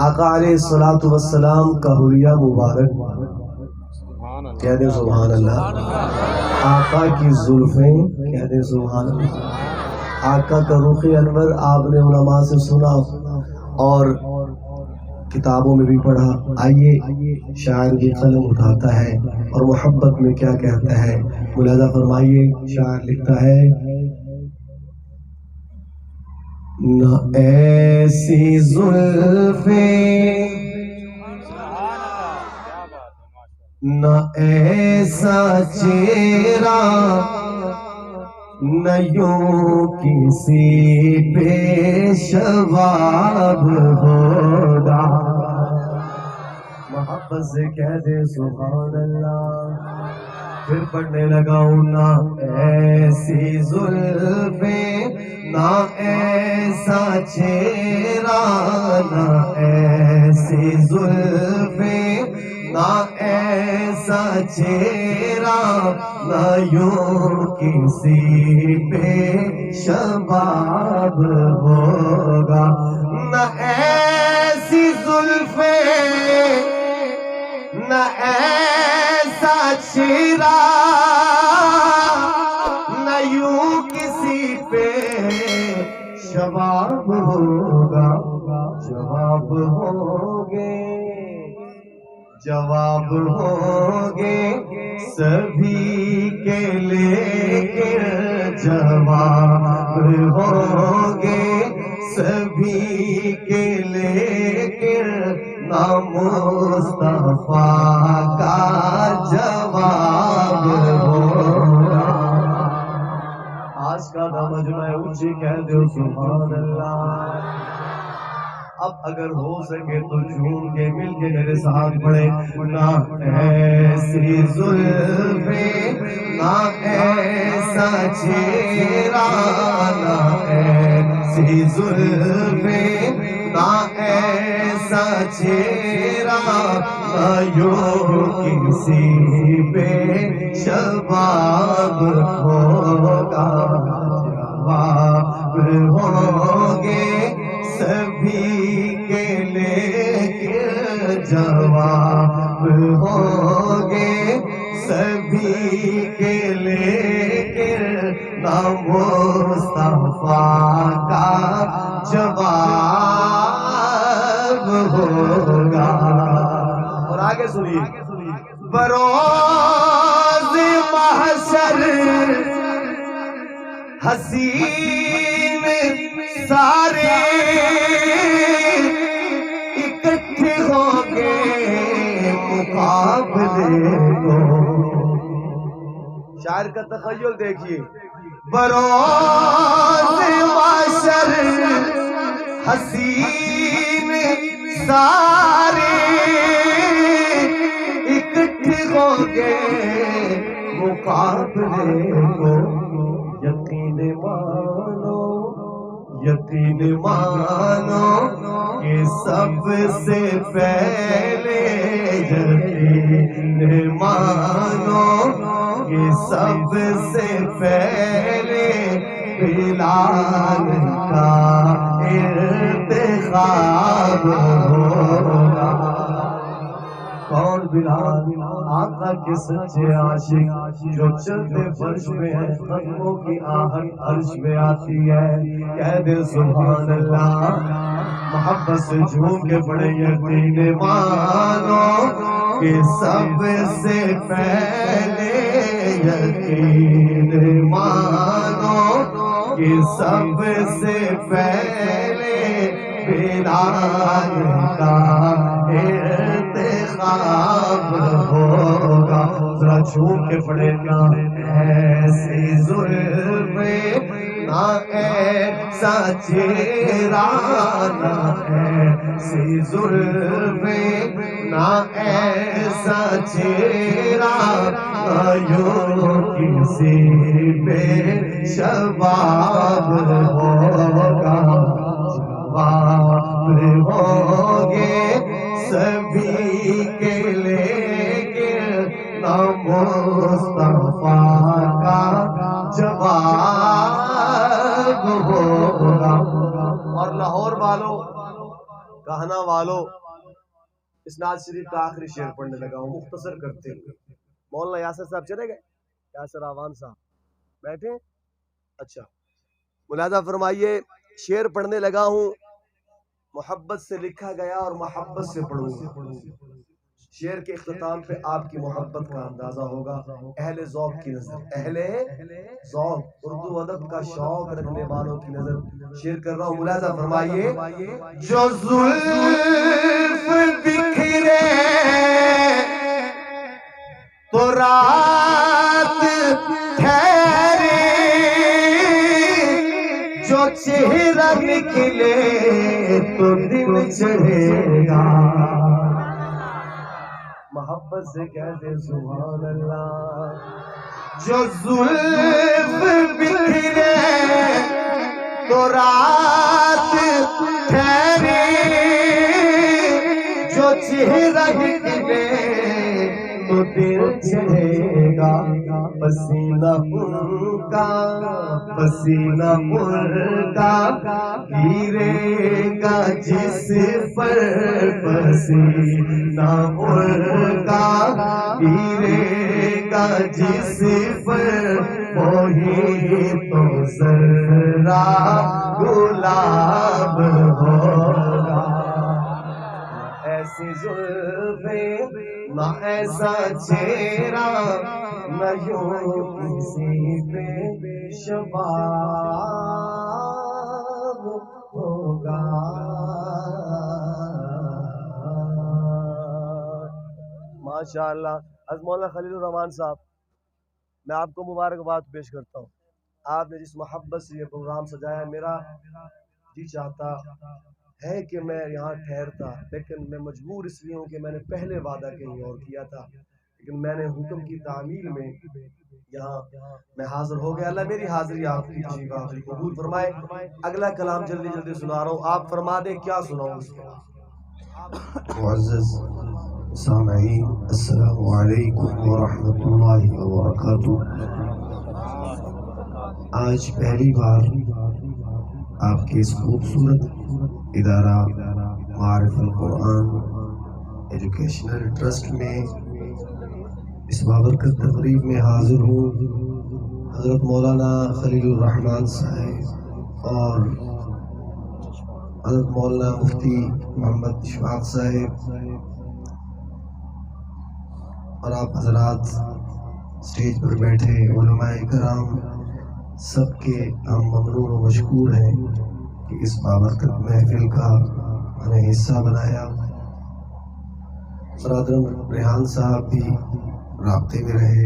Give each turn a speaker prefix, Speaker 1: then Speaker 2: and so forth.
Speaker 1: آقا علیہ الصلوۃ والسلام کا حلیہ مبارک، کہہ دیں سبحان اللہ۔ آقا کی زلفیں، کہہ دیں سبحان اللہ۔ آقا کا رخ انور آپ نے علماء سے سنا اور کتابوں میں بھی پڑھا۔ آئیے شاعر بھی قلم اٹھاتا ہے اور محبت میں کیا کہتا ہے، ملاحظہ فرمائیے۔ شاعر لکھتا ہے، نہ ایسی زلفیں، نہ ایسا چہرہ، نہ یوں کسی پیشواب ہوگا۔ محبت سے کہہ دے سبحان اللہ۔ پھر پڑھنے لگا ہوں، نہ ایسی زلفیں، نہ ایسا چہرہ، نہ ایسی زلفیں، نہ ایسا چہرہ، نہ یوں کسی پہ شباب ہوگا۔ نہ ایسی زلفیں، نہ ایسا چہرہ، نہ یوں کسی پہ شباب ہوگا۔ جواب ہوگے، جواب ہوگے سبھی کے، لیکن جواب ہوگے سبھی کے، لیکن نہ مصطفیٰ کا جواب ہوگا۔ آج کا مجمع اونچی کہہ دو سبحان اللہ۔ اب اگر ہو سکے تو جھوم کے مل کے میرے ساتھ پڑھے، نہ ایسی زلفیں، نہ ایسا چہرہ، نہ ایسی زلفیں، نہ ایسا چہرہ، نہ یوں کسی پہ شباب ہوگا۔ جواب ہوگے سبھی کے، لیکن جواب ہوگے سبھی کے، لیکن نہ مصطفیٰ کا جواب ہوگا۔ اور آگے سنیے، بروز محشر حسین سارے اکٹھے ہوں گے مقابلے کو۔ شاعر کا تخیل دیکھیے، بروز محشر حسین سارے اکٹھے ہوں گے مقابلے کو۔ یقین مانو، یقین مانو کہ سب سے پہلے، یقین مانو کہ سب سے پہلے بلال کا انتخاب ہوگا۔ کون بلال؟ آقا کے سچے عاشق جو چلتے فرش میں ہے، قدموں کی آہٹ عرش میں آتی ہے۔ کہہ دے سبحان اللہ۔ محبت سے جھوم کے پڑے، یقین مانو کہ سب سے پہلے، یقین مانو کہ سب سے پہلے بلال کا انتخاب ہوگا۔ ذرا جھوم کے پڑھے، نہ ایسی زلفیں، نہ ایسا چہرہ، نہ ایسی زلفیں، نہ ایسا چہرہ، نہ یوں کسی پہ شباب ہوگا۔ جواب ہوگے سبھی کے، لیکن نہ مصطفیٰ کا جواب ہوگا۔ اور لاہور والوں کہنا والو اس نعت شریف کا آخری شعر پڑھنے لگا ہوں مختصر کرتے ہوئے. مولانا یاسر صاحب چلے گئے؟ یاسر آوان صاحب بیٹھے؟ اچھا ملاحظہ فرمائیے، شعر پڑھنے لگا ہوں، محبت سے لکھا گیا اور محبت سے پڑھوں گا. شعر کے اختتام پہ آپ کی محبت کا اندازہ ہوگا. اہل ذوق کی نظر، اہل ذوق، اردو ادب کا شوق رکھنے والوں کی نظر شعر کر رہا ہوں. ملاحظہ فرمائیے، جو زلف بکھرے تو رات ٹھہرے، جو چہرہ نکلے تو دن چڑھے گا. محبت سے کہتے سبحان اللہ. جو زلف بکھرے تو رات ٹھہرے، جو چہرہ نکلے تو دل چڑھے گا. پسینہ ان کا پسینہ ان کا گرے گا جس پر، پسینہ ان کا گرے گا جس پر، وہی تو ذرا گلاب ہوگا. ایسی زلفیں نہ ایسا چہرہ، نہ یوں کسی پہ شباب ہوگا. ماشاءاللہ. از مولانا خلیل الرحمان صاحب، میں آپ کو مبارکباد پیش کرتا ہوں. آپ نے جس محبت سے یہ پروگرام سجایا، میرا جی چاہتا ہے کہ میں یہاں ٹھہرتا، لیکن میں مجبور اس لیے ہوں کہ میں نے پہلے وعدہ کہیں اور کیا تھا، لیکن میں نے حکم کی تعمیل میں یہاں میں حاضر ہو گیا. اللہ میری حاضری آپ کی تشریف آوری قبول فرمائے. اگلا کلام جلدی جلدی سنا رہا ہوں، آپ فرما دیں کیا سناؤں اس کے بعد.
Speaker 2: معزز سامعین، السلام علیکم ورحمۃ اللہ وبرکاتہ. آج پہلی بار آپ کے اس خوبصورت ادارہ معارف القرآن ایجوکیشنل ٹرسٹ میں اس بابرکت تقریب میں حاضر ہوں. حضرت مولانا خلیل الرحمان صاحب اور حضرت مولانا مفتی محمد اشفاق صاحب اور آپ حضرات اسٹیج پر بیٹھے علماء کرام، سب کے ہم ممنون و مشکور ہیں کہ اس بابرکت محفل کا ہمیں حصہ بنایا. برادر ریحان صاحب بھی رابطے میں رہے،